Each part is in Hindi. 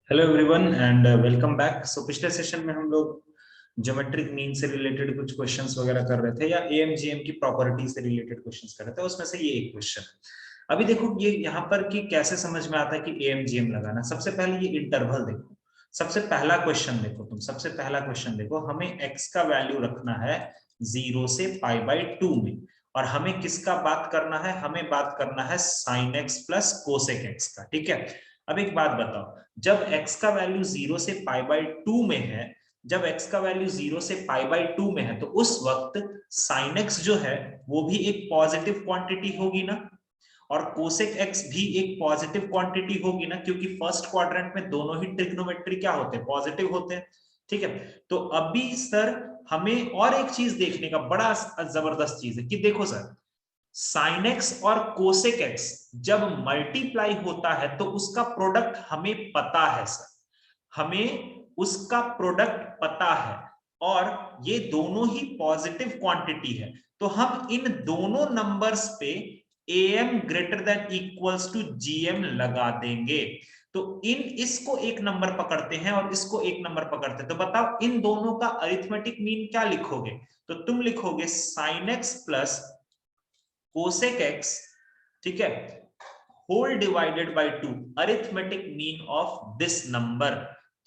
Hello everyone and welcome back. So पिछले सेशन में हम लोग ज्योमेट्रिक मीन से रिलेटेड कुछ क्वेश्चंस वगैरह कर रहे थे या एएमजीएम की प्रॉपर्टी से रिलेटेड क्वेश्चंस कर रहे थे। उसमें से ये एक क्वेश्चन है। अभी देखो ये यहाँ पर कि कैसे समझ में आता है कि एएमजीएम लगाना। सबसे पहले ये इंटरवल देखो। सबसे पहला क्वेश्चन देखो, तुम सबसे पहला क्वेश्चन देखो। हमें एक्स का वैल्यू रखना है 0 से π/2 में, और हमें किसका बात करना है? हमें बात करना है sine x plus cosec x का। ठीक है। अब एक बात बताओ, जब x का वैल्यू 0 से π/2 में है, जब x का वैल्यू 0 से π/2 में है, तो उस वक्त sin x जो है वो भी एक पॉजिटिव क्वांटिटी होगी ना, और कोसेक x भी एक पॉजिटिव क्वांटिटी होगी ना, क्योंकि फर्स्ट क्वाड्रेंट में दोनों ही ट्रिग्नोमेट्री क्या होते हैं? पॉजिटिव होते हैं। ठीक है। तो अभी सर हमें और एक चीज देखने का, बड़ा जबरदस्त चीज है कि देखो सर, साइन एक्स और कोसेक एक्स जब मल्टीप्लाई होता है तो उसका प्रोडक्ट हमें पता है सर, हमें उसका प्रोडक्ट पता है, और ये दोनों ही पॉजिटिव क्वांटिटी है। तो हम इन दोनों नंबर्स पे am greater than equals to gm लगा देंगे। तो इसको एक नंबर पकड़ते हैं और इसको एक नंबर पकड़ते हैं। तो बताओ इन दोनों का अरिथमेटिक मीन क्या लिखोगे? तो तुम लिखोगे sine x plus cosec x, ठीक है, whole divided by 2, arithmetic mean of this number,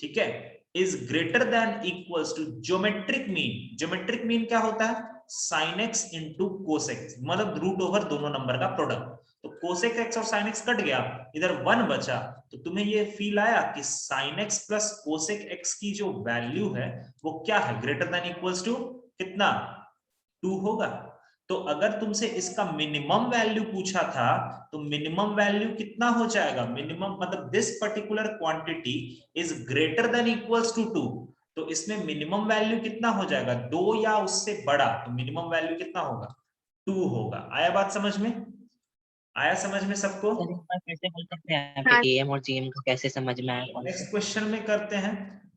ठीक है, is greater than equals to geometric mean. Geometric mean क्या होता है? साइन एक्स इंटू कोसेक, मतलब रूट ओवर दोनों नंबर का प्रोडक्ट। तो कोसेक एक्स और साइन एक्स कट गया, इधर 1 बचा। तो तुम्हें ये फील आया कि sign x plus cosec x की जो वैल्यू है वो क्या है? ग्रेटर देन इक्वल्स टू कितना? 2 होगा। तो अगर तुमसे इसका मिनिमम वैल्यू पूछा था तो मिनिमम वैल्यू कितना हो जाएगा? मिनिमम मतलब this particular quantity is greater than equals to 2। तो इसमें मिनिमम वैल्यू कितना हो जाएगा? 2 या उससे बड़ा। तो मिनिमम वैल्यू कितना होगा? 2 होगा। आया बात समझ में? आया समझ में सबको? सर एक बार कैसे बोल सकते हैं यहाँ पे एम और जीएम का कैसे समझ में आया नेक्स्ट कॉन्सेप्ट? क्वेश्चन में करते हैं,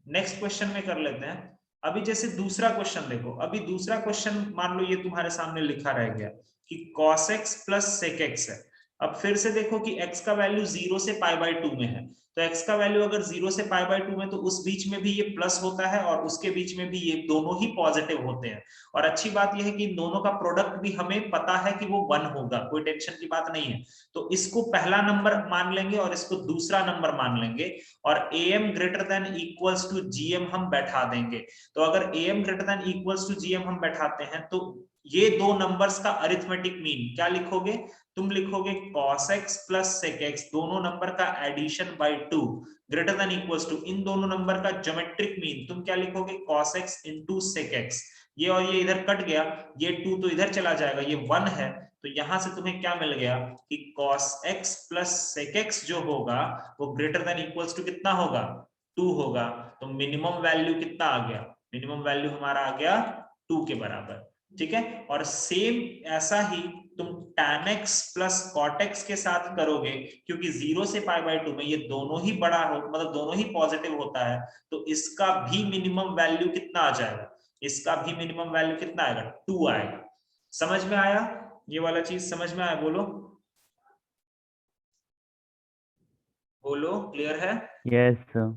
नेक्स्ट क्वेश्चन में कर लेते हैं। अभी जैसे दूसरा क्वेश्चन देखो, अभी दूसरा क्वेश्चन मान लो ये तुम्हारे सामने लिखा रह गया कि cos x plus sec x है। अब फिर से देखो कि x का वैल्यू 0 से π/2 में है, तो x का वैल्यू अगर 0 से π/2 में, तो उस बीच में भी ये प्लस होता है और उसके बीच में भी ये दोनों ही पॉजिटिव होते हैं। और अच्छी बात यह है कि इन दोनों का प्रोडक्ट भी हमें पता है कि वो 1 होगा, कोई टेंशन की बात नहीं है। तो इसको पहला नंबर मान लेंगे और इसको दूसरा नंबर मान लेंगे, और am greater than equals to gm हम बैठा देंगे। तो अगर am greater than equals to gm हम बैठाते हैं तो ये दो नंबर्स का अरिथमेटिक मीन क्या लिखोगे? तुम लिखोगे cos x plus sec x, दोनों नंबर का addition by 2 greater than equals to इन दोनों नंबर का ज्योमेट्रिक मीन तुम क्या लिखोगे? cos x into sec x। ये और ये इधर कट गया, ये 2 तो इधर चला जाएगा, ये 1 है। तो यहां से तुम्हें क्या मिल गया कि cos x plus sec x जो होगा वो ग्रेटर देन इक्वल्स टू कितना होगा? 2 होगा। तो मिनिमम वैल्यू कितना आ गया? मिनिमम वैल्यू हमारा आ गया 2 के बराबर। ठीक है। और सेम ऐसा ही तुम tan x plus cot x के साथ करोगे, क्योंकि 0 से π/2 में ये दोनों ही बड़ा हो, मतलब दोनों ही पॉजिटिव होता है। तो इसका भी मिनिमम वैल्यू कितना आ जाएगा? इसका भी मिनिमम वैल्यू कितना आएगा? 2 आएगा। समझ में आया? ये वाला चीज समझ में आया? बोलो बोलो, क्लियर है? Yes sir.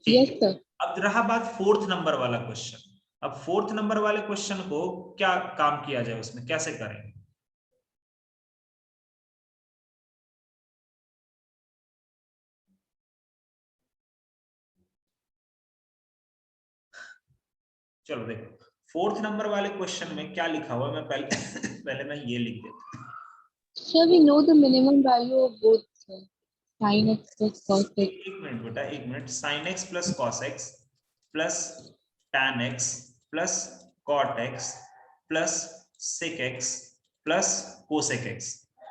ठीक है। अब रहा बात फोर्थ नंबर वाला क्वेश्चन। अब फोर्थ नंबर वाले क्वेश्चन को क्या काम किया जाए, उसमें कैसे करेंगे? चलो देखो, फोर्थ नंबर वाले क्वेश्चन में क्या लिखा हुआ है, मैं पहले पहले मैं ये लिख देता हूं। Sir, we know the minimum value of both, sir. Sin x plus cos x. एक मिनट बेटा, एक मिनट। Sine x plus cos x plus tan x plus cot x plus sec x plus cosec x,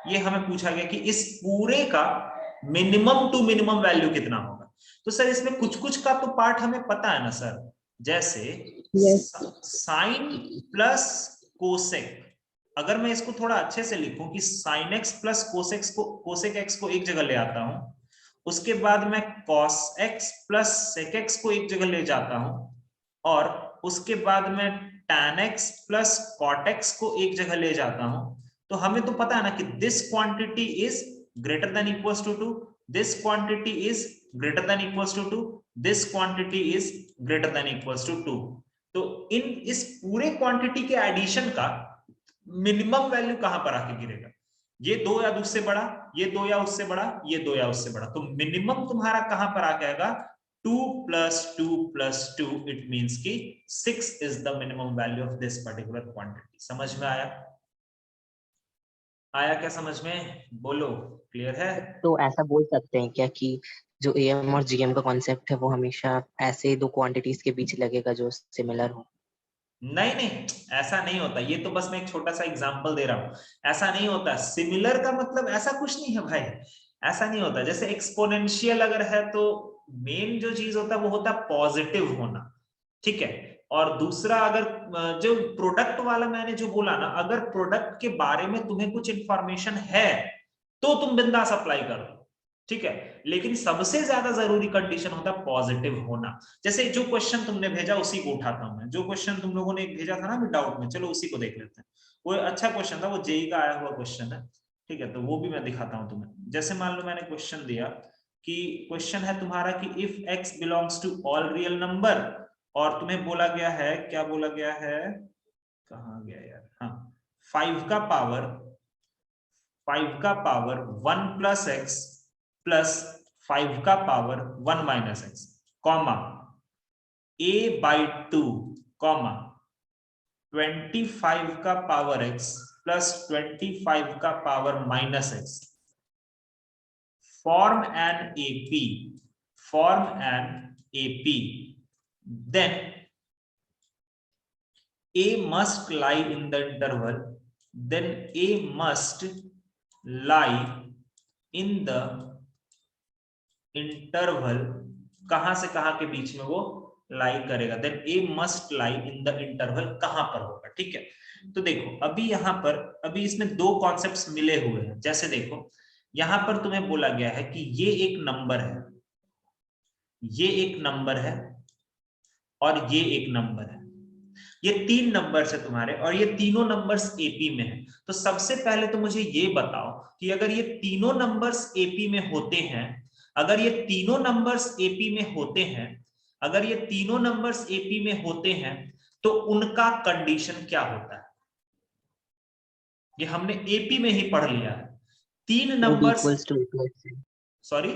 ये हमें पूछा गया कि इस पूरे का मिनिमम टू मिनिमम वैल्यू कितना होगा। तो सर इसमें कुछ कुछ का तो पार्ट हमें पता है ना सर, जैसे Yes. Sign plus cosec. अगर मैं इसको थोड़ा अच्छे से लिखूं कि sign x plus cosec x को एक जगह ले आता हूं, उसके बाद मैं cos x plus sec x को एक जगह ले जाता हूं, और उसके बाद मैं tan x plus cot x को एक जगह ले जाता हूं, तो हमें तो पता है ना कि this quantity is greater than equals to 2। this quantity is greater than equals to 2, this quantity is greater than equals to 2। तो इस पूरे क्वांटिटी के एडिशन का मिनिमम वैल्यू कहां पर आके गिरेगा? ये 2 या उससे बड़ा, ये 2 या उससे बड़ा, ये 2 या उससे बड़ा। तो मिनिमम तुम्हारा कहां पर आके आएगा? 2 + 2 + 2, इट मींस कि 6 is the minimum value of this particular quantity. समझ में आया? आया क्या समझ में? बोलो, क्लियर है? तो ऐसा बोल सकते हैं क्या कि जो एएम और जीएम का कॉन्सेप्ट है वो हमेशा ऐसे दो क्वांटिटीज के बीच लगेगा जो सिमिलर हो? नहीं नहीं, ऐसा नहीं होता। ये तो बस मैं एक छोटा सा एग्जांपल दे रहा हूं। ऐसा नहीं होता। सिमिलर का मतलब ऐसा कुछ नहीं है भाई, ऐसा नहीं होता। जैसे एक्सपोनेंशियल अगर है तो मेन जो चीज होता है वो होता है पॉजिटिव होना, ठीक है। और दूसरा, अगर जो प्रोडक्ट वाला मैंने जो बोला ना, अगर प्रोडक्ट के बारे में तुम्हें कुछ इंफॉर्मेशन है तो तुम बिंदास अप्लाई करो, ठीक है। लेकिन सबसे ज्यादा जरूरी कंडीशन होता है पॉजिटिव होना। जैसे जो क्वेश्चन तुमने भेजा उसी को उठाता हूं मैं। जो क्वेश्चन तुम लोगों ने भेजा था ना अभी डाउट में, चलो उसी को देख लेते हैं। वो अच्छा क्वेश्चन था, वो जेई का आया हुआ क्वेश्चन है, ठीक है। तो वो भी मैं दिखाता हूं तुम्हें। जैसे मान लो मैंने क्वेश्चन दिया कि क्वेश्चन है तुम्हारा कि if x belongs to all real number, और तुम्हें बोला गया है, क्या बोला गया है, कहां गया यार, हाँ, 5 का पावर 1 + x प्लस 5 का power 1 - x, comma a/2, comma 25 का पावर x प्लस 25 का power -x, form an AP, then a must lie in the interval, then a must lie in the interval, कहां से कहां के बीच में वो लाई करेगा, then A must lie in the interval, कहां पर होगा, ठीक है। तो देखो अभी यहां पर, अभी इसमें दो कॉन्सेप्ट्स मिले हुए हैं। जैसे देखो यहां पर तुम्हें बोला गया है कि ये एक नंबर है, ये एक नंबर है, और ये एक नंबर है। ये 3 नंबर्स है तुम्हारे, और ये तीनों नंबर्स एपी में है। तो सबसे पहले तो मुझे ये बताओ कि अगर ये तीनों नंबर्स एपी में होते हैं, अगर ये तीनों नंबर्स एपी में होते हैं, अगर ये तीनों नंबर्स एपी में होते हैं, तो उनका कंडीशन क्या होता है? ये हमने एपी में ही पढ़ लिया है। 3 numbers, sorry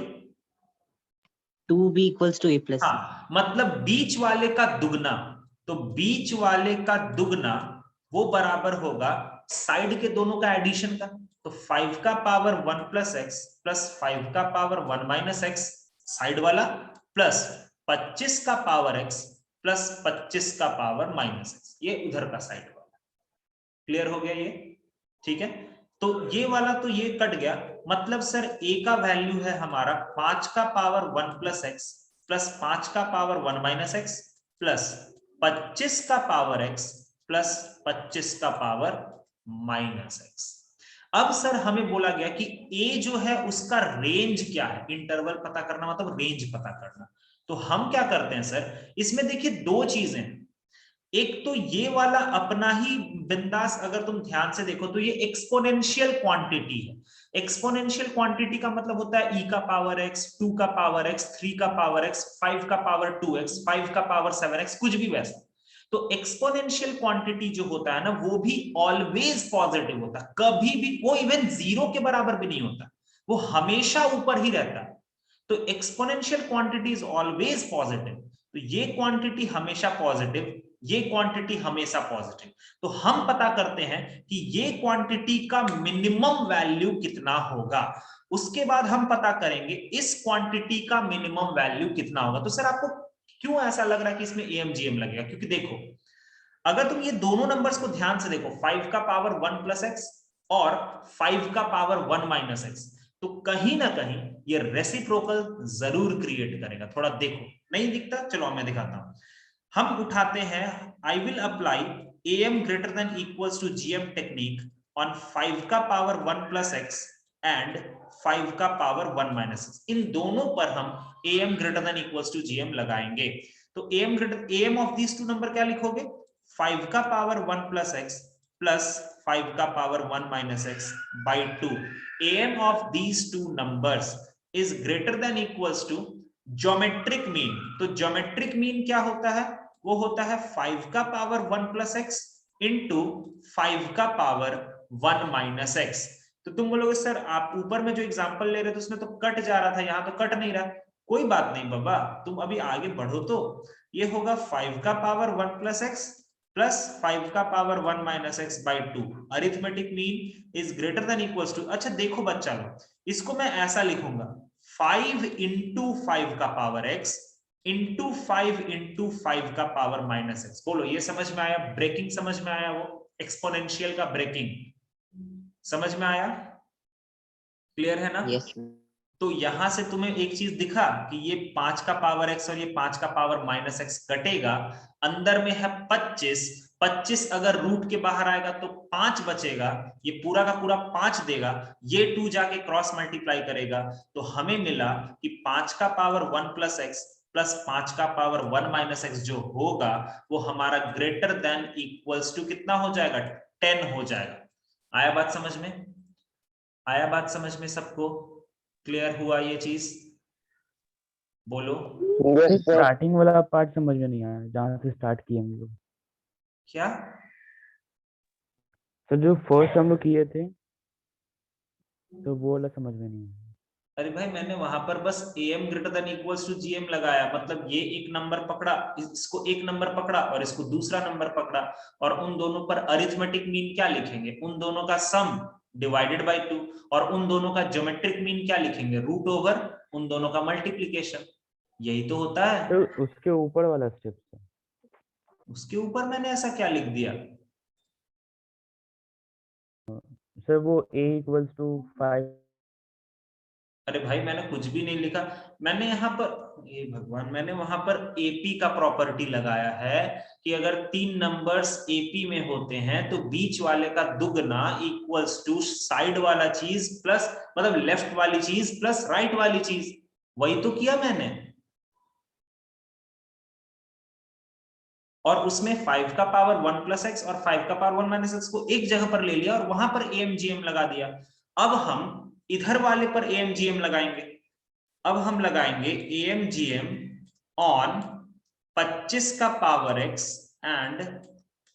2b = a + c, हाँ, मतलब बीच वाले का दुगना। तो बीच वाले का दुगना वो बराबर होगा साइड के दोनों का एडिशन का। तो 5 का पावर 1 + x प्लस 5 का पावर 1 - x साइड वाला, प्लस 25 का पावर x प्लस 25 का पावर -x, ये उधर का साइड वाला। क्लियर हो गया ये? ठीक है। तो ये वाला तो ये कट गया। मतलब सर a का वैल्यू है हमारा 5 का पावर 1 + x प्लस 5 का पावर 1 - x प्लस 25 का पावर x प्लस 25 का पावर -x। अब सर हमें बोला गया कि a जो है उसका रेंज क्या है, इंटरवल पता करना मतलब रेंज पता करना। तो हम क्या करते हैं सर, इसमें देखिए दो चीजें हैं। एक तो ये वाला अपना ही बिंदास, अगर तुम ध्यान से देखो तो ये एक्सपोनेंशियल क्वांटिटी है। एक्सपोनेंशियल क्वांटिटी का मतलब होता है e का पावर x, 2 का पावर x, 3 का पावर x, 5 का पावर 2x, 5 का पावर 7x, कुछ भी वैसा। तो एक्सपोनेंशियल क्वांटिटी जो होता है ना, वो भी ऑलवेज पॉजिटिव होता है, कभी भी, वो इवन 0 के बराबर भी नहीं होता, वो हमेशा ऊपर ही रहता है। तो exponential quantity is always positive. तो ये क्वांटिटी हमेशा पॉजिटिव, ये क्वांटिटी हमेशा पॉजिटिव। तो हम पता करते हैं कि ये क्वांटिटी का मिनिमम वैल्यू कितना होगा। उसके बाद हम पता करेंगे इस क्वांटिटी का मिनिमम वैल्यू कितना होगा। तो सर आपको क्यों ऐसा लग रहा है कि इसमें एएमजीएम लगेगा? क्योंकि देखो अगर तुम ये दोनों नंबर्स को ध्यान से देखो, 5 का पावर 1 + x और 5 का पावर 1 - x, तो कहीं ना कहीं ये रेसिप्रोकल जरूर क्रिएट करेगा। थोड़ा देखो, नहीं दिखता? चलो मैं दिखाता हूं। हम उठाते हैं, I will apply am greater than equals to gm technique on 5 का पावर 1 + x एंड 5 का पावर 1 - x। इन दोनों पर हम am greater than equals to gm लगाएंगे। तो am of these two number क्या लिखोगे? 5 का पावर 1 + x प्लस 5 का power 1 - x by 2। am of these two numbers is greater than equals to geometric mean. तो ज्योमेट्रिक मीन क्या होता है? वो होता है 5 का पावर 1 प्लस एक्स इंटू 5 का पावर 1 माइनस एक्स। तो तुम बोलोगे सर आप ऊपर में जो एग्जांपल ले रहे थे उसमें तो कट जा रहा था, यहाँ तो कट नहीं रहा। कोई बात नहीं बाबा, तुम अभी आगे बढ़ो। तो ये होगा 5 का पावर 1 प्लस एक्स प्लस 5 का power 1 minus x by 2। Arithmetic mean is greater than equals to, अच्छा देखो बच्चा लोग, इसको मैं ऐसा लिखूंगा 5 इंटू 5 का पावर x इंटू 5 इंटू 5 का पावर माइनस एक्स। बोलो ये समझ में आया? ब्रेकिंग समझ में आया? वो एक्सपोनेंशियल का ब्रेकिंग समझ में आया? क्लियर है ना? यस। तो यहां से तुम्हें एक चीज दिखा कि ये 5 का पावर x और ये 5 का पावर माइनस x कटेगा, अंदर में है 25। 25 अगर रूट के बाहर आएगा तो 5 बचेगा, ये पूरा का पूरा 5 देगा, ये 2 जाके क्रॉस मल्टीप्लाई करेगा, तो हमें मिला कि 5 का पावर 1 प्लस एक्स प्लस 5 का पावर 1 माइनस एक्स जो होगा वो हमारा ग्रेटर देन इक्वल्स टू कितना हो जाएगा? 10 हो जाएगा। आया बात समझ में? आया बात समझ में सबको? क्लियर हुआ ये चीज? बोलो। स्टार्टिंग वाला पार्ट समझ में नहीं आया, जहाँ से स्टार्ट किए हम लोग। क्या? तो जो फर्स्ट हम लोग किए थे तो वो वाला समझ में नहीं आया। अरे भाई मैंने वहां पर बस am greater than equals to gm लगाया, मतलब ये एक नंबर पकड़ा, इसको एक नंबर पकड़ा और इसको दूसरा नंबर पकड़ा, और उन दोनों पर अरिथमेटिक मीन क्या लिखेंगे? उन दोनों का सम डिवाइडेड बाय 2, और उन दोनों का ज्योमेट्रिक मीन क्या लिखेंगे? रूट ओवर उन दोनों का मल्टीप्लीकेशन। यही तो होता है। तो उसके ऊपर वाला स्टेप था। उसके ऊपर मैंने ऐसा क्या लिख दिया? सर वो a इक्वल्स टू 5। अरे भाई मैंने कुछ भी नहीं लिखा, मैंने यहाँ पर, ये भगवान, मैंने वहां पर एपी का प्रॉपर्टी लगाया है कि अगर 3 नंबर्स एपी में होते हैं तो बीच वाले का दुगना इक्वल्स टू साइड वाला चीज प्लस, मतलब लेफ्ट वाली चीज प्लस राइट वाली चीज। वही तो किया मैंने। और उसमें 5 का पावर 1 प्लस एक्स और 5 का पावर 1 माइनस एक्स को एक जगह पर ले लिया और वहां पर एमजीएम लगा दिया। अब हम इधर वाले पर एमजीएम लगाएंगे। अब हम लगाएंगे एमजीएम ऑन 25 का पावर x एंड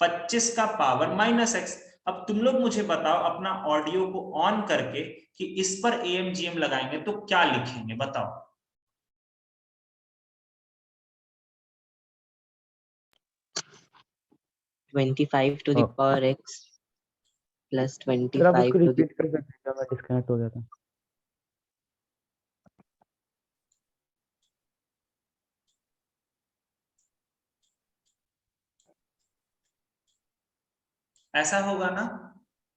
25 का पावर माइनस एक्स। अब तुम लोग मुझे बताओ अपना ऑडियो को ऑन करके कि इस पर एमजीएम लगाएंगे तो क्या लिखेंगे, बताओ। 25 to the power x plus sir आप 25 उसको to the रिपीट कर सकते हैं? मैं डिस्कनेक्ट हो गया था। ऐसा होगा ना,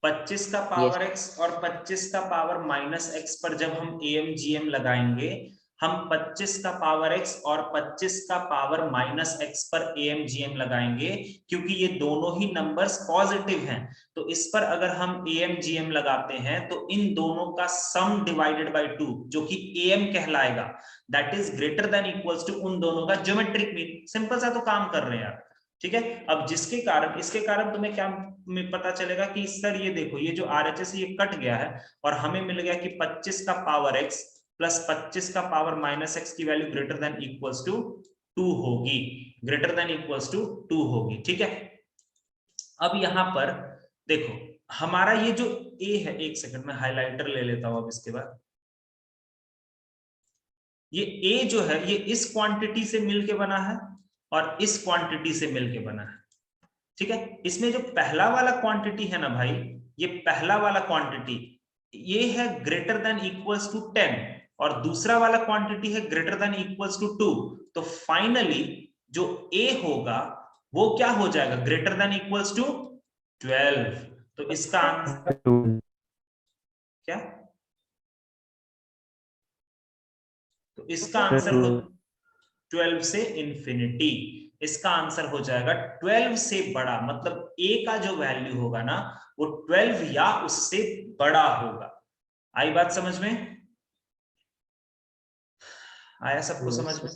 25 का yes पावर x और 25 का पावर माइनस x पर जब हम एमजीएम लगाएंगे, हम 25 का पावर x और 25 का पावर माइनस x पर एमजीएम लगाएंगे, क्योंकि ये दोनों ही नंबर्स पॉजिटिव हैं। तो इस पर अगर हम एमजीएम लगाते हैं तो इन दोनों का सम डिवाइडेड बाय 2 जो कि एम कहलाएगा, that is greater than equals to उन दोनों का ज्योमेट्रिक मीन। सिंपल सा तो काम कर रहे हैं यार, ठीक है। अब जिसके कारण, इसके कारण तुम्हें क्या पता चलेगा कि सर ये देखो, ये जो आरएचएस ये कट गया है और हमें मिल गया कि 25 का पावर x प्लस 25 का पावर माइनस एक्स की value greater than equals to 2 होगी, ग्रेटर देन इक्वल्स टू 2 होगी, ठीक है। अब यहां पर देखो हमारा ये जो a है, एक सेकंड में हाइलाइटर ले लेता हूं। अब इसके बाद ये a जो है ये इस क्वांटिटी से मिलके बना है और इस क्वांटिटी से मिलके बना है, ठीक है। इसमें जो पहला वाला क्वांटिटी है ना भाई, ये पहला वाला क्वांटिटी ये है ग्रेटर देन इक्वल्स टू 10 और दूसरा वाला क्वांटिटी है ग्रेटर देन इक्वल्स टू 2। तो फाइनली जो a होगा वो क्या हो जाएगा? Greater than equals to 12। तो इसका आंसर क्या? तो इसका आंसर हो 12 से इंफिनिटी। इसका आंसर हो जाएगा 12 से बड़ा, मतलब a का जो वैल्यू होगा ना वो 12 या उससे बड़ा होगा। आई बात समझ में? आया सबको समझ में?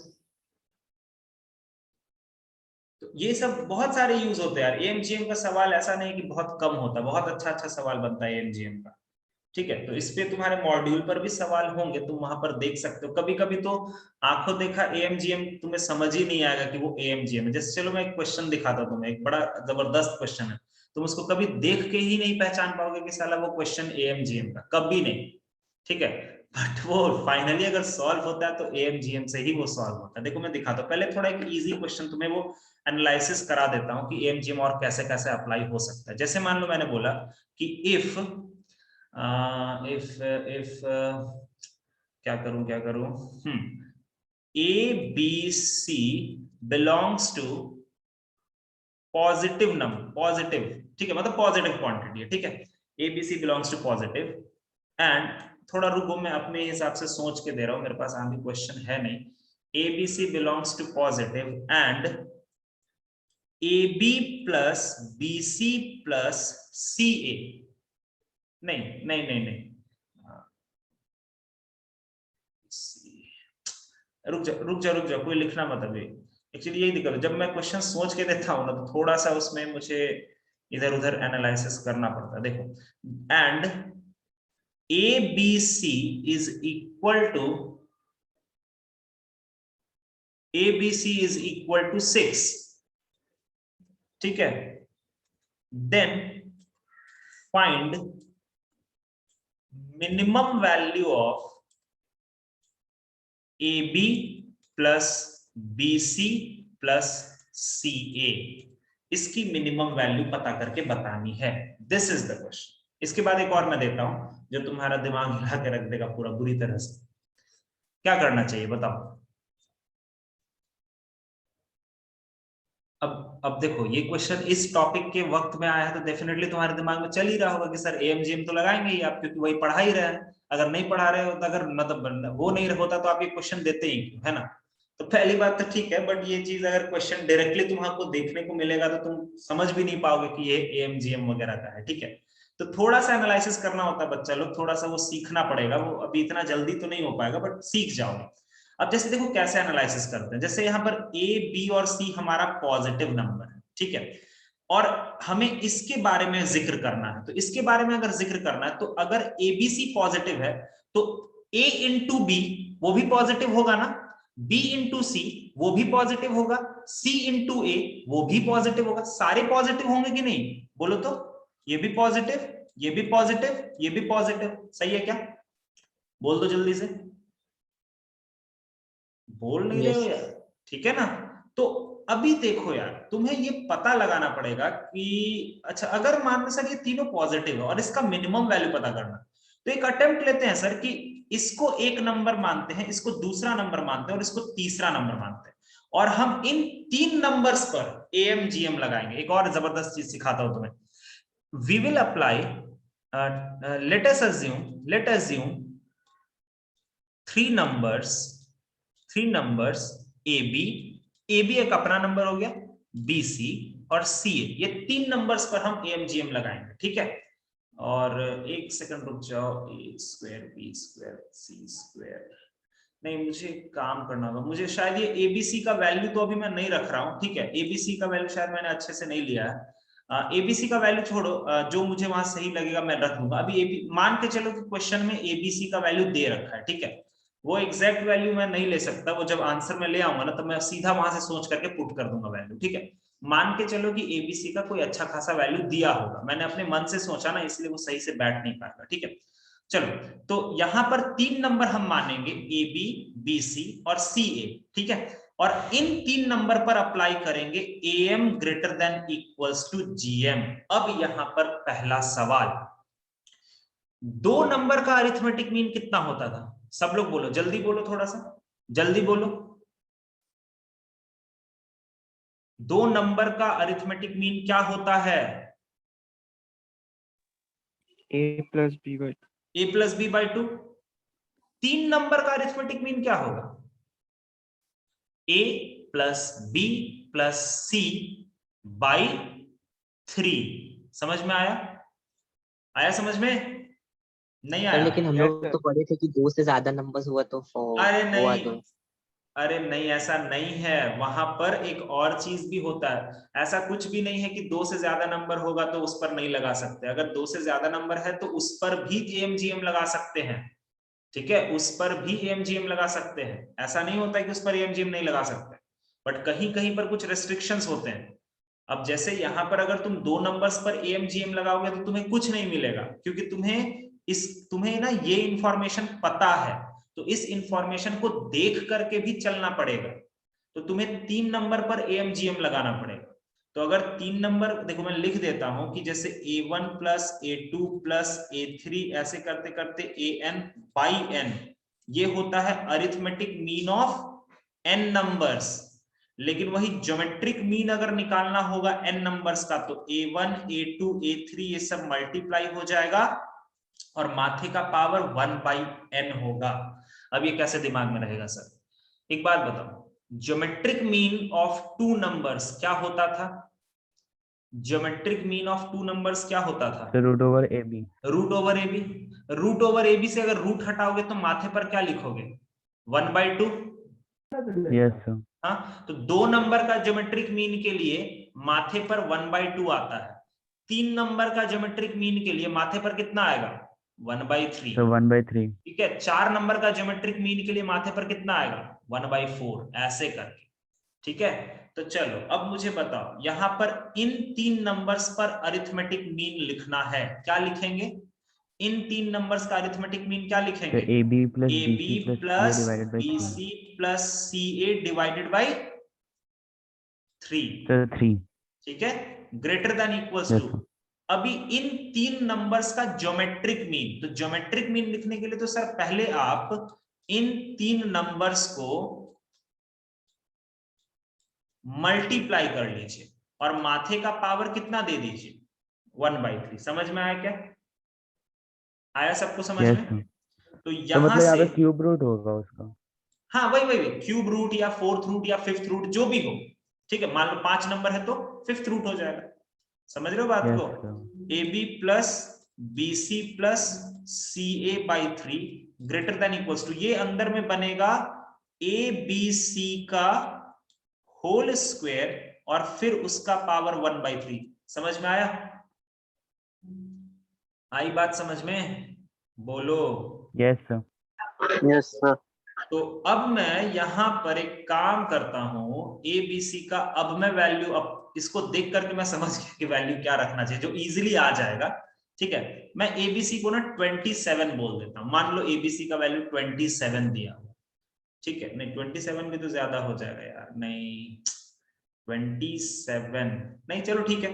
तो ये सब बहुत सारे यूज होते हैं यार। एमजीएम का सवाल ऐसा नहीं कि बहुत कम होता, बहुत अच्छा अच्छा सवाल बनता है एमजीएम का, ठीक है, तो इस पे तुम्हारे मॉड्यूल पर भी सवाल होंगे, तुम वहां पर देख सकते हो। कभी कभी तो आंखों देखा एएमजीएम तुम्हें समझ ही नहीं आएगा कि वो एएमजीएम है। जैसे चलो मैं एक क्वेश्चन दिखाता हूं तुम्हें, एक बड़ा जबरदस्त क्वेश्चन है, तुम उसको कभी देख के ही नहीं पहचान पाओगे कि साला वो क्वेश्चन एएमजीएम का, कभी नहीं, ठीक है। बट वो फाइनली अगर सॉल्व होता है तो एएमजीएम से ही वो सॉल्व होता है। देखो मैं दिखाता हूँ, पहले थोड़ा एक इजी क्वेश्चन तुम्हें वो एनालिसिस करा देता हूँ कि एएमजीएम और कैसे कैसे अप्लाई हो सकता है। जैसे मान लो मैंने बोला कि इफ क्या करूं A B C belongs to positive number, positive, ठीक है, मतलब पॉजिटिव क्वांटिटी है, ठीक है। A B C belongs to positive and, थोड़ा रुको मैं अपने हिसाब से सोच के दे रहा हूं, मेरे पास आगे क्वेश्चन है नहीं। A B C belongs to positive and a b plus b c plus c a, नहीं नहीं नहीं नहीं, रुक जा, कोई लिखना मत अभी। एक्चुअली यही दिक्कत है, जब मैं क्वेश्चन सोच के देता हूं ना तो थोड़ा सा उसमें मुझे इधर उधर एनालिसिस करना पड़ता है। देखो, and a B c is equal to, a B c is equal to 6, ठीक है। Then find minimum value of a b plus b c plus c a, इसकी मिनिमम वैल्यू पता करके बतानी है। This is the question. इसके बाद एक और मैं देता हूं जो तुम्हारा दिमाग हिला के रख देगा पूरा बुरी तरह से। क्या करना चाहिए बताओ? अब देखो, ये क्वेश्चन इस टॉपिक के वक्त में आया है तो डेफिनेटली तुम्हारे दिमाग में चल ही रहा होगा कि सर एएमजीएम तो लगाएंगे ही आप, क्योंकि वही पढ़ा ही रहे हैं। अगर नहीं पढ़ा रहे हो तो, अगर मतलब वो नहीं होता तो आप ये क्वेश्चन देते ही क्यों, है ना। तो पहली बात तो ठीक है, बट ये चीज अगर क्वेश्चन डायरेक्टली तुमको देखने को मिलेगा तो तुम समझ भी नहीं पाओगे कि ये एएमजीएम वगैरह का है, ठीक है। तो थोड़ा सा एनालिसिस करना होता है बच्चा लोग, थोड़ा सा वो सीखना पड़ेगा, वो अभी इतना जल्दी तो नहीं हो पाएगा बट सीख जाओगे। अब जैसे देखो कैसे एनालिसिस करते हैं, जैसे यहाँ पर ए बी और सी हमारा पॉजिटिव नंबर है, ठीक है, और हमें इसके बारे में जिक्र करना है। तो इसके बारे में अगर जिक्र करना है तो अगर ए बी सी पॉजिटिव है तो ए इंटू बी वो भी पॉजिटिव होगा ना, बी इंटू सी वो भी पॉजिटिव होगा, सी इंटू ए वो भी पॉजिटिव होगा। सारे पॉजिटिव होंगे कि नहीं बोलो तो? ये भी पॉजिटिव, ये भी पॉजिटिव, ये भी पॉजिटिव, सही है क्या? बोल दो जल्दी से, बोल नहीं रहे हो यार, ठीक है ना। तो अभी देखो यार, तुम्हें ये पता लगाना पड़ेगा कि अच्छा अगर मान लो सर ये तीनों पॉजिटिव है और इसका मिनिमम वैल्यू पता करना, तो एक अटेम्प्ट लेते हैं सर कि इसको एक नंबर मानते हैं, इसको दूसरा नंबर मानते हैं और इसको तीसरा नंबर मानते हैं, और हम इन तीन नंबर्स पर एएमजीएम लगाएंगे। एक और जबरदस्त चीज सिखाता हूं तुम्हें। We will apply, let us assume three numbers A B एक अपना नंबर हो गया, बी सी और सी ए, ये तीन नंबर्स पर हम एएमजीएम लगाएंगे, ठीक है। और एक सेकंड रुक जाओ, ए स्क्वायर बी स्क्वायर सी स्क्वायर, नहीं मुझे काम करना होगा, मुझे शायद ये एबीसी का वैल्यू तो अभी मैं नहीं रख रहा हूँ, ठीक है। एबीसी का वैल्यू शायद मैंने अच्छे से नहीं लिया है। एबीसी का वैल्यू छोड़ो, जो मुझे वहां सही लगेगा मैं रख दूंगा। अभी मान के चलो कि क्वेश्चन में एबीसी का वैल्यू दे रखा है, ठीक है। वो एग्जैक्ट वैल्यू मैं नहीं ले सकता, वो जब आंसर में ले आऊंगा ना तो मैं सीधा वहां से सोच करके पुट कर दूंगा वैल्यू, ठीक है। मान के चलो कि एबीसी का कोई अच्छा खासा वैल्यू दिया होगा, मैंने अपने मन से सोचा ना इसलिए वो सही से बैठ नहीं पाएगा, ठीक है। चलो, तो यहां पर तीन नंबर हम मानेंगे ए बी बी सी और सी ए, ठीक है। और इन तीन नंबर पर अप्लाई करेंगे M greater than equals to GM. अब यहां पर पहला सवाल, दो नंबर का अरिथमेटिक मीन कितना होता था? सब लोग बोलो, जल्दी बोलो, थोड़ा सा जल्दी बोलो। दो नंबर का अरिथमेटिक मीन क्या होता है? a plus b by a plus b by two. तीन नंबर का अरिथमेटिक मीन क्या होगा? A plus B plus c by 3। समझ में आया? आया समझ में? नहीं आया? लेकिन हम लोग तो पढ़े थे कि दो से ज्यादा नंबर्स हुआ तो अरे हुआ नहीं, तो अरे नहीं, ऐसा नहीं है, वहां पर एक और चीज भी होता है। ऐसा कुछ भी नहीं है कि 2 से ज्यादा नंबर होगा तो उस पर नहीं लगा सकते। अगर 2 से ज्यादा नंबर है तो उस पर भी एएमजीएम लगा सकते हैं, ठीक है, उस पर भी एएमजीएम लगा सकते हैं। ऐसा नहीं होता है कि उस पर एएमजीएम नहीं लगा सकते, बट कहीं कहीं पर कुछ रेस्ट्रिक्शंस होते हैं। अब जैसे यहां पर अगर तुम 2 नंबर्स पर एएमजीएम लगाओगे तो तुम्हें कुछ नहीं मिलेगा, क्योंकि तुम्हें ना ये इंफॉर्मेशन पता है, तो इस इंफॉर्मेशन को देख करके भी चलना पड़ेगा। तो तुम्हें 3 नंबर पर एएमजीएम लगाना पड़ेगा। तो अगर 3 नंबर, देखो मैं लिख देता हूं कि जैसे A1 plus A2 plus A3 ऐसे करते करते AN बाई N, ये होता है arithmetic mean of n numbers. लेकिन वही ज्योमेट्रिक मीन अगर निकालना होगा n नंबर्स का, तो A1 A2 A3 ये सब मल्टीप्लाई हो जाएगा और माथे का पावर 1/n होगा। अब ये कैसे दिमाग में रहेगा सर? एक बात बताओ, ज्योमेट्रिक मीन ऑफ 2 नंबर्स क्या होता था? ज्योमेट्रिक मीन ऑफ 2 नंबर्स क्या होता था? Root over A B. Root over A B. Root over A B से अगर रूट हटाओगे तो माथे पर क्या लिखोगे? 1/2। Yes sir. हाँ, तो 2 नंबर का ज्योमेट्रिक मीन के लिए माथे पर 1/2 आता है। 3 नंबर का ज्योमेट्रिक मीन के लिए माथे पर कितना आएगा? 1/3। तो 1/3। ठीक है, 4 नंबर का ज्योमेट्रिक मीन के लिए माथे पर कितना आएगा? 1/4, ऐसे करके। ठीक है, तो चलो अब मुझे बताओ, यहां पर इन 3 नंबर्स पर अरिथमेटिक मीन लिखना है, क्या लिखेंगे? इन 3 नंबर्स का अरिथमेटिक मीन क्या लिखेंगे? तो AB plus AB BC plus plus CA divided by 3। BC plus CA divided by 3। तो 3। ठीक है, greater than equals yes to. Sir. अभी इन 3 नंबर्स का ज्योमेट्रिक मीन, तो ज्योमेट्रिक मीन लिखने के लिए तो सर पहले आप इन 3 नंबर्स को मल्टीप्लाई कर लीजिए और माथे का पावर कितना दे दीजिए? 1/3। समझ में आया क्या? आया सबको समझ यस में? सर। तो तो यहां मतलब यहाँ से, पे क्यूब रूट होगा उसका। हाँ वही क्यूब रूट या 4th रूट या 5th रूट जो भी हो। ठीक है, मान लो 5 नंबर है तो 5th रूट हो जाएगा। समझ रहे हो बात यस को? Sir. AB plus BC plus CA/3 greater than equals to, ये अंदर में बनेगा ABC का होल स्क्वायर और फिर उसका पावर 1/3। समझ में आया? आई बात समझ में? बोलो। Yes sir. Yes sir. तो अब मैं यहां पर एक काम करता हूं, ABC का, अब मैं वैल्यू, अब इसको देख करके मैं समझ गया कि वैल्यू क्या रखना चाहिए जो इजीली आ जाएगा। ठीक है, मैं ABC को ना 27 बोल देता हूं। मान लो ABC का वैल्यू 27 दिया हुआ। ठीक है, नहीं 27 भी तो ज्यादा हो जाएगा यार, नहीं 27 नहीं, चलो ठीक है।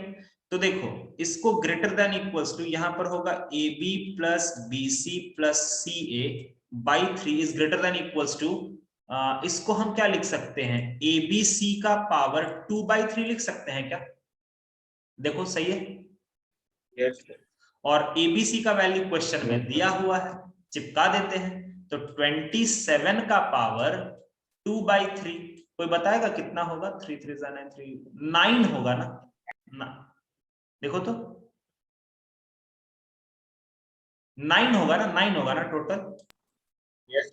तो देखो, इसको ग्रेटर देन इक्वल्स टू, यहां पर होगा AB plus BC plus CA/3 is greater than equals to, इसको हम क्या लिख सकते हैं? ABC का पावर 2/3 लिख सकते हैं क्या? देखो सही है। यस। और ABC का वैल्यू क्वेश्चन में दिया हुआ है, चिपका देते हैं। तो 27 का पावर 2/3, कोई बताएगा कितना होगा? 3 3 9 3 9 होगा ना? देखो तो 9 होगा ना? 9 होगा ना टोटल? यस।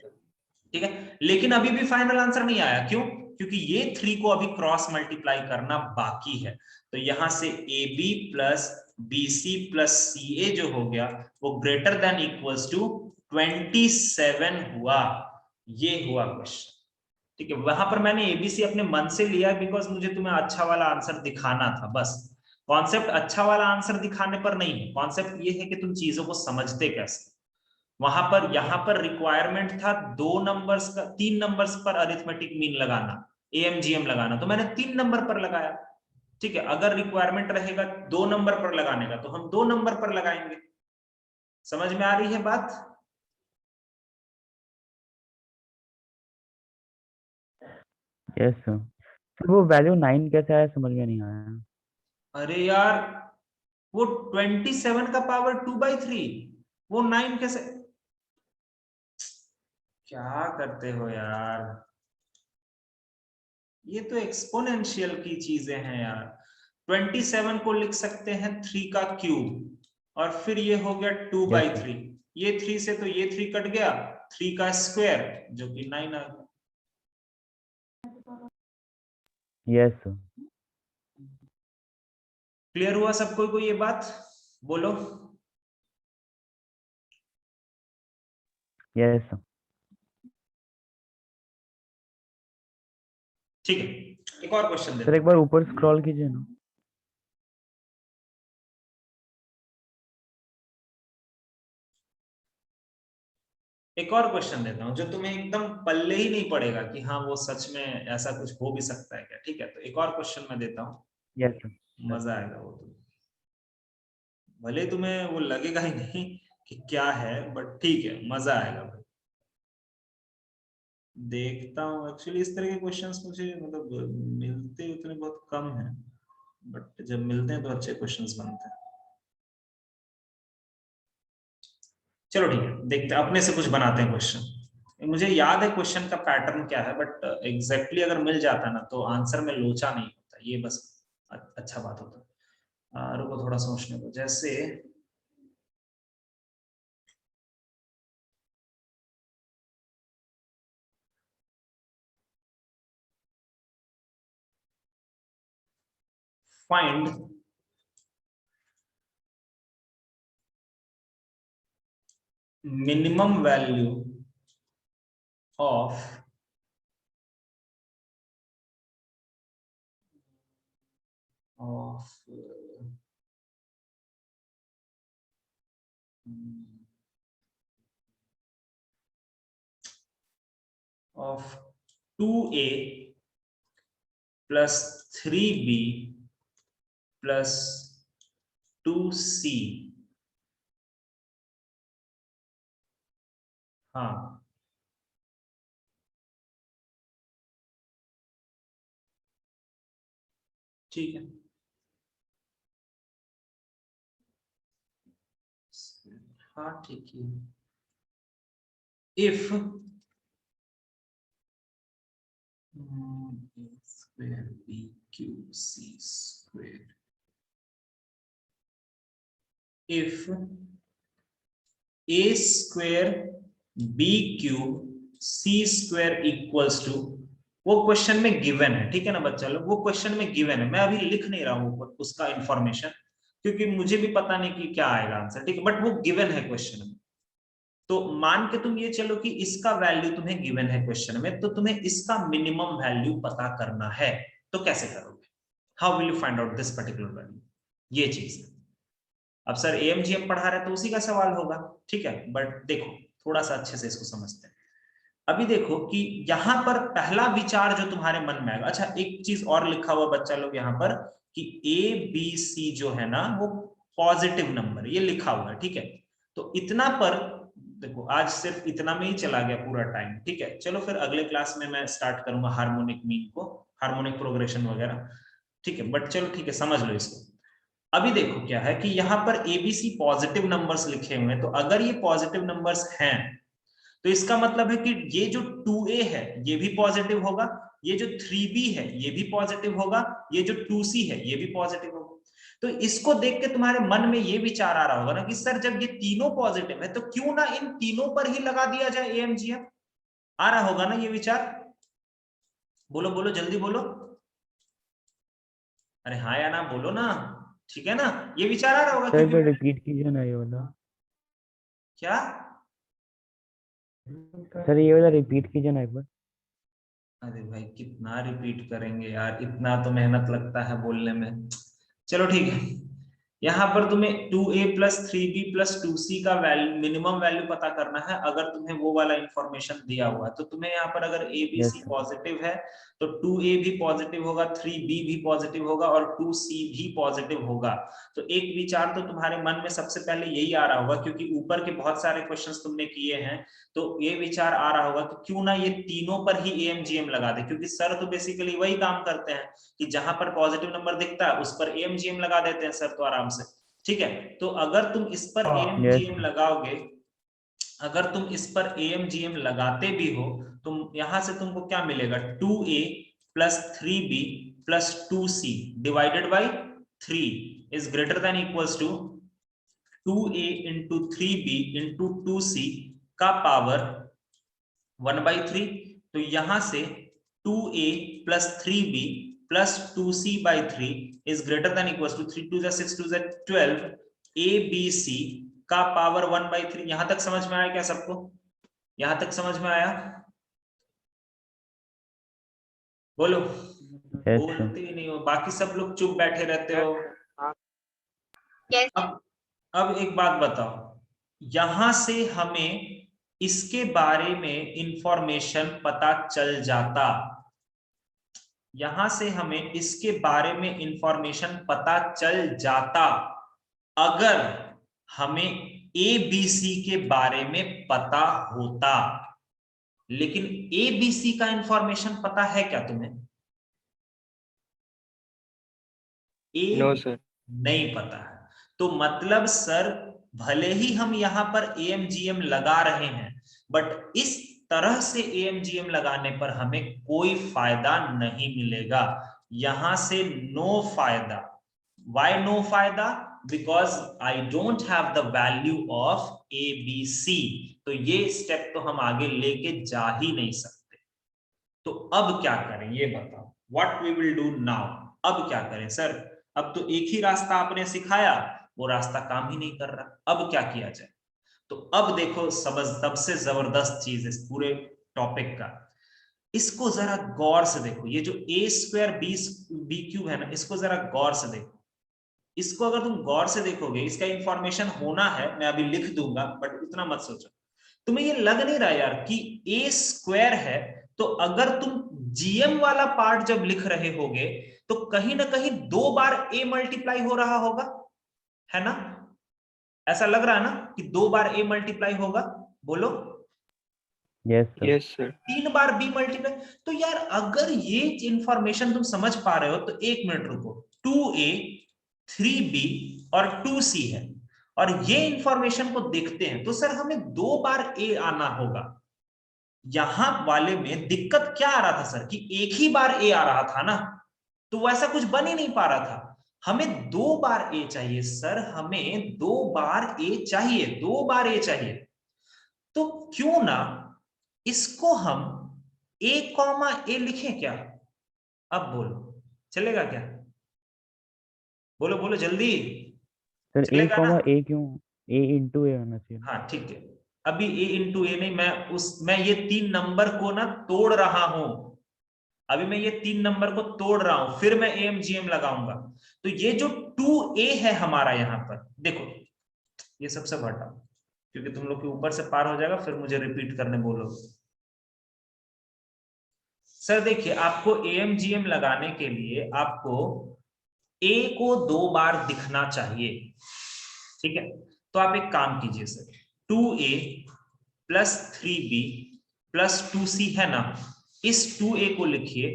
ठीक है, लेकिन अभी भी फाइनल आंसर नहीं आया। क्यों? क्योंकि ये 3 को अभी क्रॉस मल्टीप्लाई करना बाकी है। तो यहां से AB plus BC plus CA जो हो गया वो ग्रेटर देन इक्वल्स टू 27 हुआ। ये हुआ क्वेश्चन। ठीक है, वहां पर मैंने ABC अपने मन से लिया बिकॉज मुझे तुम्हें अच्छा वाला आंसर दिखाना था, बस। कॉन्सेप्ट अच्छा वाला आंसर दिखाने पर नहीं है, कॉन्सेप्ट ये है कि तुम चीजों को समझते कैसे। वहां पर, यहां पर रिक्वायरमेंट था 2 नंबर्स का, 3 नंबर्स पर अरिथमेटिक मीन लगाना, AMGM लगाना, तो मैंने 3 नंबर पर लगाया। ठीक है, अगर रिक्वायरमेंट रहेगा 2 नंबर पर लगाने का तो हम 2 नंबर पर लगाएंगे। समझ में आ रही है बात? Yes sir. तो वो वैल्यू 9 कैसे आया समझ में नहीं आया। अरे यार, वो 27 का पावर 2/3, वो 9 कैसे? क्या करते हो यार, ये तो एक्सपोनेंशियल की चीजें हैं यार। 27 को लिख सकते हैं 3 का क्यूब और फिर ये हो गया 2/3। ये 3 से तो ये 3 कट गया, 3 का स्क्वायर जो कि 9 आ गया। Yes sir. क्लियर हुआ सबको? कोई ये बात बोलो। Yes sir. ठीक है, एक और क्वेश्चन सर देता एक बार ऊपर स्क्रॉल कीजिए ना। एक और क्वेश्चन देता हूं जो तुम्हें एकदम पल्ले ही नहीं पड़ेगा कि हाँ वो सच में ऐसा कुछ हो भी सकता है क्या। ठीक है, तो एक और क्वेश्चन मैं देता हूँ, यस सर। मजा आएगा वो तो, भले तुम्हें वो लगेगा ही नहीं कि क्या है, बट ठीक है मजा आएगा भाई। देखता हूँ एक्चुअली इस तरह के क्वेश्चंस मुझे मतलब मिलते उतने बहुत कम हैं, बट जब मिलते हैं तो अच्छे क्वेश्चंस बनते हैं। चलो ठीक है, देखते हैं, अपने से कुछ बनाते हैं क्वेश्चन। मुझे याद है क्वेश्चन का पैटर्न क्या है, बट एग्जैक्टली अगर मिल जाता ना तो आंसर में लोचा नहीं होता, ये बस अच्छा बात होता। रुको थोड़ा सोचने को, जैसे find minimum value of of 2a plus 3b plus 2c। हाँ ठीक है, हाँ ठीक है। if a square b cube c square, if a square b cube c square equals to, वो क्वेश्चन में गिवन है, ठीक है ना बच्चा लोग, वो क्वेश्चन में गिवन है, मैं अभी लिख नहीं रहा हूँ उसका इंफॉर्मेशन क्योंकि मुझे भी पता नहीं कि क्या आएगा आंसर, ठीक है, बट वो गिवन है क्वेश्चन में। तो मान के तुम ये चलो कि इसका वैल्यू तुम्हें गिवन है क्वेश्चन में, तो तुम्हें इसका मिनिमम वैल्यू पता करना है, तो कैसे करोगे? How will you find out this particular value, ये चीज है। अब सर एएमजीएम पढ़ा रहे तो उसी का सवाल होगा, ठीक है, बट देखो थोड़ा सा अच्छे से इसको समझते हैं। अभी देखो कि यहां पर पहला विचार जो तुम्हारे मन में आएगा, अच्छा एक चीज और लिखा हुआ बच्चा लोग यहाँ पर कि ए बी सी जो है ना वो पॉजिटिव नंबर, ये लिखा हुआ है, ठीक है। तो इतना पर देखो आज सिर्फ इतना में ही चला गया पूरा टाइम, ठीक है। चलो फिर अगले क्लास में मैं स्टार्ट करूंगा हार्मोनिक मीन को, हार्मोनिक प्रोग्रेशन वगैरह, ठीक है, बट चलो ठीक है समझ लो इसको। अभी देखो क्या है कि यहाँ पर एबीसी पॉजिटिव नंबर्स लिखे हुए हैं, तो अगर ये पॉजिटिव नंबर्स हैं तो इसका मतलब है कि ये जो 2a है ये भी पॉजिटिव होगा, ये जो 3b है ये भी पॉजिटिव होगा, ये जो 2c है ये भी पॉजिटिव होगा। तो इसको देख के तुम्हारे मन में ये विचार आ रहा होगा ना कि सर जब ये तीनों पॉजिटिव है तो क्यों ना इन तीनों पर ही लगा दिया जाए एएमजीएम। आ रहा होगा ना ये विचार? बोलो बोलो जल्दी बोलो, अरे हाँ या ना बोलो ना, ठीक है ना, ये विचार आ रहा होगा सर एक बार क्योंकि रिपीट कीजिए ना ये वाला। क्या सर ये वाला रिपीट कीजिए ना एक बार। अरे भाई कितना रिपीट करेंगे यार, इतना तो मेहनत लगता है बोलने में। चलो ठीक है, यहाँ पर तुम्हें 2a plus 3b plus 2c का वैल्यू मिनिमम वैल्यू पता करना है। अगर तुम्हें वो वाला इंफॉर्मेशन दिया हुआ है तो तुम्हें यहाँ पर अगर a b yes c sir. Positive है तो 2a भी पॉजिटिव होगा, 3b भी पॉजिटिव होगा और 2c भी पॉजिटिव होगा। तो एक विचार तो तुम्हारे मन में सबसे पहले यही आ रहा होगा क्योंकि ऊपर के बहुत सारे क्वेश्चंस तुमने किए हैं, तो ये विचार आ रहा होगा कि क्यों ना ये तीनों पर ही एएमजीएम लगा दे, क्योंकि सर तो बेसिकली वही काम करते हैं कि जहां पर पॉजिटिव नंबर दिखता है उस पर एएमजीएम लगा देते हैं सर तो आराम से, ठीक है। तो अगर तुम इस पर एएमजीएम लगाओगे, अगर तुम इस पर एएमजीएम लगाते भी हो तो यहां से तुमको क्या मिलेगा, 2a plus 3b plus 2c divided by 3 is greater than equals to 2a into 3b into 2c का पावर 1/3। तो यहां से 2a plus 3b plus 2c/3 is greater than equal to 3 2 6 2 12 abc का पावर 1/3। यहां तक समझ में आया क्या सबको? यहां तक समझ में आया? बोलो। Yes, sir. बोलते ही नहीं हो, बाकी सब लोग चुप बैठे रहते हो। अब एक बात बताओ, यहां से हमें इसके बारे में इंफॉर्मेशन पता चल जाता, यहां से हमें इसके बारे में इंफॉर्मेशन पता चल जाता अगर हमें एबीसी के बारे में पता होता। लेकिन एबीसी का इंफॉर्मेशन पता है क्या तुम्हें? No sir. नहीं पता है। तो मतलब सर भले ही हम यहां पर एएमजीएम लगा रहे हैं, बट इस तरह से एएमजीएम लगाने पर हमें कोई फायदा नहीं मिलेगा। यहां से नो फायदा। व्हाई नो फायदा? Because I don't have the value of ABC. तो ये स्टेप तो हम आगे लेके जा ही नहीं सकते। तो अब क्या करें ये बताओ, what we will do now. अब क्या करें सर? अब तो एक ही रास्ता आपने सिखाया, वो रास्ता काम ही नहीं कर रहा, अब क्या किया जाए? तो अब देखो सबसे जबरदस्त चीज इस पूरे टॉपिक का, इसको जरा गौर से देखो। ये जो a स्क्वायर बी क्यूब है ना, इसको जरा गौर से देखो। इसको अगर तुम गौर से देखोगे, इसका इंफॉर्मेशन होना है, मैं अभी लिख दूंगा, बट उतना मत सोचो। तुम्हें ये लग नहीं रहा यार कि a स्क्वायर है, तो अगर तुम जीएम वाला पार्ट जब लिख रहे होगे तो कहीं ना कहीं 2 बार a मल्टीप्लाई हो रहा होगा, है ना? ऐसा लग रहा है ना कि 2 बार a मल्टीप्लाई होगा? बोलो। Yes, sir. Yes sir. 3 बार b मल्टीप्लाई। तो यार अगर ये इंफॉर्मेशन तुम समझ पा रहे हो तो एक मिनट रुको। 2a 3b और 2c है, और ये इंफॉर्मेशन को देखते हैं तो सर हमें 2 बार a आना होगा। यहां वाले में दिक्कत क्या आ रहा था सर कि एक ही बार a आ रहा था ना, तो वैसा कुछ बन ही नहीं पा रहा था। हमें 2 बार a चाहिए सर, हमें 2 बार a चाहिए, 2 बार a चाहिए। तो क्यों ना इसको हम a, लिखें क्या? अब बोलो चलेगा क्या? बोलो बोलो जल्दी। सर चलेगा ना? a क्यों? a into a होना चाहिए। हाँ ठीक है। अभी a इंटू ए नहीं, मैं ये 3 नंबर को ना तोड़ रहा हूं। अभी मैं ये 3 नंबर को तोड़ रहा हूं, फिर मैं एमजीएम लगाऊंगा। तो ये जो 2a है हमारा, यहां पर देखो, ये सबसे हटाओ क्योंकि तुम लोग के ऊपर से पार हो जाएगा, फिर मुझे रिपीट करने बोलोगे। सर देखिए, आपको एमजीएम लगाने के लिए आपको a को 2 बार दिखना चाहिए, ठीक है? तो आप एक काम कीजिए sir, 2a plus 3b plus 2c है ना, इस 2a को लिखिए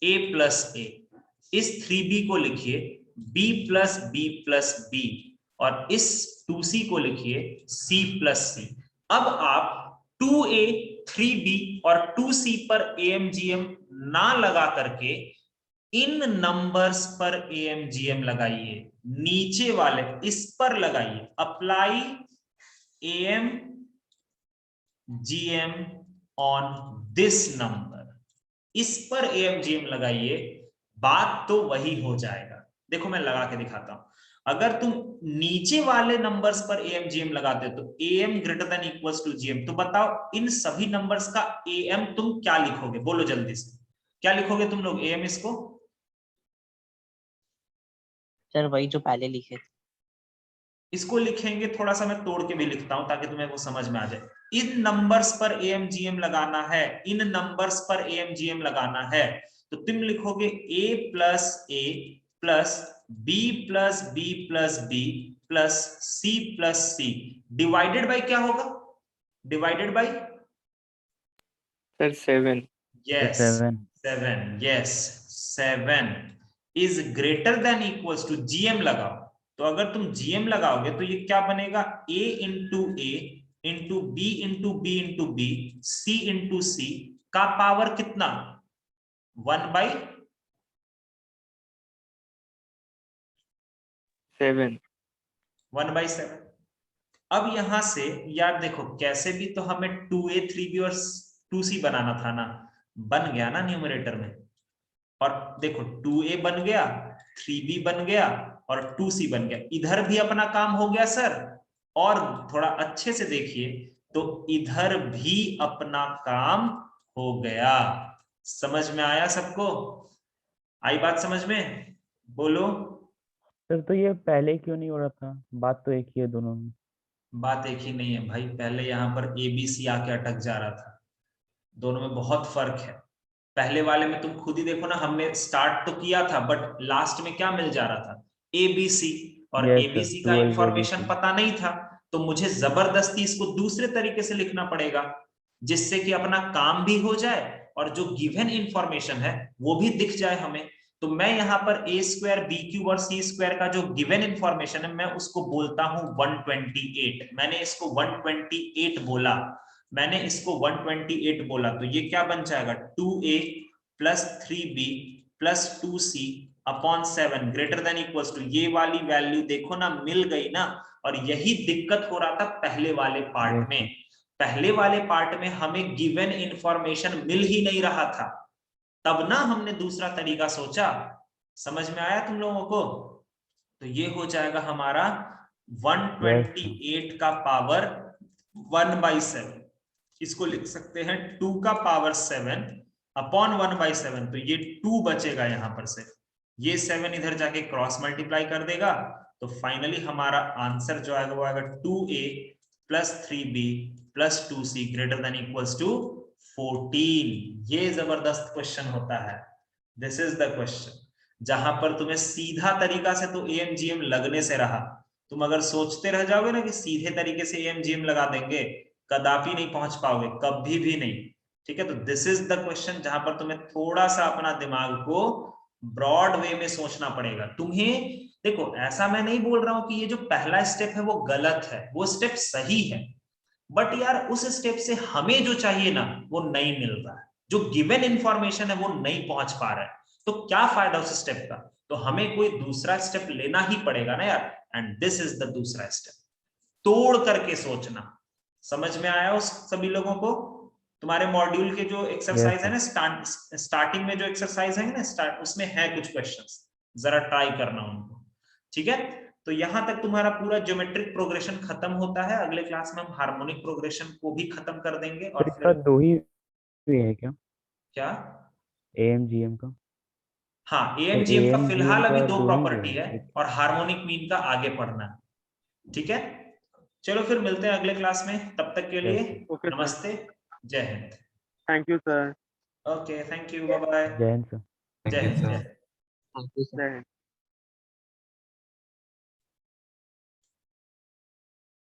a प्लस a, इस 3b को लिखिए b plus b plus b, और इस 2c को लिखिए c प्लस c। अब आप 2a 3b और 2c पर एमजीएम ना लगा करके इन नंबर्स पर एमजीएम लगाइए, नीचे वाले इस पर लगाइए, apply M GM on this number, इस पर एमजीएम लगाइए, बात तो वही हो जाएगा। देखो मैं लगा के दिखाता हूं। अगर तुम नीचे वाले नंबर्स पर एमजीएम लगाते हो तो M greater than equals to GM, तो बताओ इन सभी नंबर्स का एम तुम क्या लिखोगे? बोलो जल्दी से, क्या लिखोगे तुम लोग एम? सर वही जो पहले लिखे थे। इसको लिखेंगे, थोड़ा सा मैं तोड़ के भी लिखता हूं ताकि तुम्हें वो समझ में आ जाए। इन नंबर्स पर एमजीएम लगाना है, इन नंबर्स पर एमजीएम लगाना है, तो तुम लिखोगे a plus B plus B plus B plus C divided by क्या होगा? Divided by sir 7। Yes 7, yes 7 is greater than equals to GM लगाओ। तो अगर तुम जीएम लगाओगे तो ये क्या बनेगा? a into b into b into b c into c का पावर कितना? 1/7। 1/7। अब यहां से यार देखो, कैसे भी तो हमें 2a 3b और 2c बनाना था ना, बन गया ना न्यूमरेटर में। और देखो 2a बन गया, 3b बन गया और 2c बन गया। इधर भी अपना काम हो गया सर, और थोड़ा अच्छे से देखिए तो इधर भी अपना काम हो गया। समझ में आया सबको? आई बात समझ में? बोलो। सर तो ये पहले क्यों नहीं हो रहा था? बात तो एक ही है दोनों में। बात एक ही नहीं है भाई, पहले यहां पर ABC आके अटक जा रहा था, दोनों में बहुत फर्क है। पहले वाले में तुम खुद ही देखो ना, हमने स्टार्ट तो किया था बट लास्ट में क्या मिल जा रहा था? ABC, और यस सर, ABC का 12 इंफॉर्मेशन ABC। पता नहीं था, तो मुझे जबरदस्ती इसको दूसरे तरीके से लिखना पड़ेगा जिससे कि अपना काम भी हो जाए और जो गिवन इंफॉर्मेशन है वो भी दिख जाए हमें। तो मैं यहाँ पर a² b³ और c² का जो गिवन इंफॉर्मेशन है मैं उसको बोलता हूं 128। मैंने इसको 128 बोला, मैंने इसको 128 बोला, तो ये क्या बन जाएगा? 2a plus 3b plus 2c upon 7 greater than equals to, ये वाली वैल्यू देखो ना मिल गई ना। और यही दिक्कत हो रहा था पहले वाले पार्ट में। पहले वाले पार्ट में हमें गिवन इंफॉर्मेशन मिल ही नहीं रहा था, तब ना हमने दूसरा तरीका सोचा। समझ में आया तुम लोगों को? तो ये हो जाएगा हमारा 128 का पावर 1/7, इसको लिख सकते हैं 2 का पावर 7 अपॉन 1/7। तो ये 2 बचेगा यहां पर से, ये 7 इधर जाके क्रॉस मल्टीप्लाई कर देगा, तो फाइनली हमारा आंसर जो आएगा वो आएगा 2a plus 3b plus 2c greater than equals to 14। ये जबरदस्त क्वेश्चन होता है, दिस इज द क्वेश्चन जहां पर तुम्हें सीधा तरीका से तो AMGM लगने से रहा। तुम अगर सोचते रह जाओगे ना कि सीधे तरीके से AMGM लगा देंगे, कदापि नहीं पहुंच पाओगे, कभी भी नहीं। ठीक है, तो दिस इज द क्वेश्चन जहां पर तुम्हें थोड़ा सा अपना दिमाग को ब्रॉड वे में सोचना पड़ेगा। तुम्हें देखो, ऐसा मैं नहीं बोल रहा हूं कि ये जो पहला स्टेप है वो गलत है, वो स्टेप सही है, बट यार उस स्टेप से हमें जो चाहिए ना वो नहीं मिल रहा है, जो गिवन इंफॉर्मेशन है वो नहीं पहुंच पा रहा है। तो क्या फायदा उस स्टेप का? तो हमें कोई दूसरा स्टेप लेना ही पड़ेगा ना यार, एंड दिस इज द दूसरा स्टेप, तोड़ करके सोचना। समझ में आया उस सभी लोगों को? तुम्हारे मॉड्यूल के जो एक्सरसाइज है ना, स्टार्टिंग में जो एक्सरसाइज है ना, उसमें है कुछ क्वेश्चंस, जरा ट्राई करना उनको। ठीक है, तो यहां तक तुम्हारा पूरा ज्योमेट्रिक प्रोग्रेशन खत्म होता है। अगले क्लास में हम हार्मोनिक प्रोग्रेशन को भी खत्म कर देंगे। तो और इसका फिर 2 ही है क्या क्या? AMGM का? हाँ, सर AMGM का फिलहाल AMGM अभी का 2 2 ही प्रॉपर्टी है, है एक। और हार्मोनिक मीन का आगे पढ़ना है। ठीक है, चलो फिर मिलते हैं अगले क्लास में, तब तक के लिए ओके सर, नमस्ते, जय हिंद। Thank you sir, okay, thank you, bye bye. जय हिंद सर। जय हिंद, जय हिंद। Thank you sir. जय हिंद।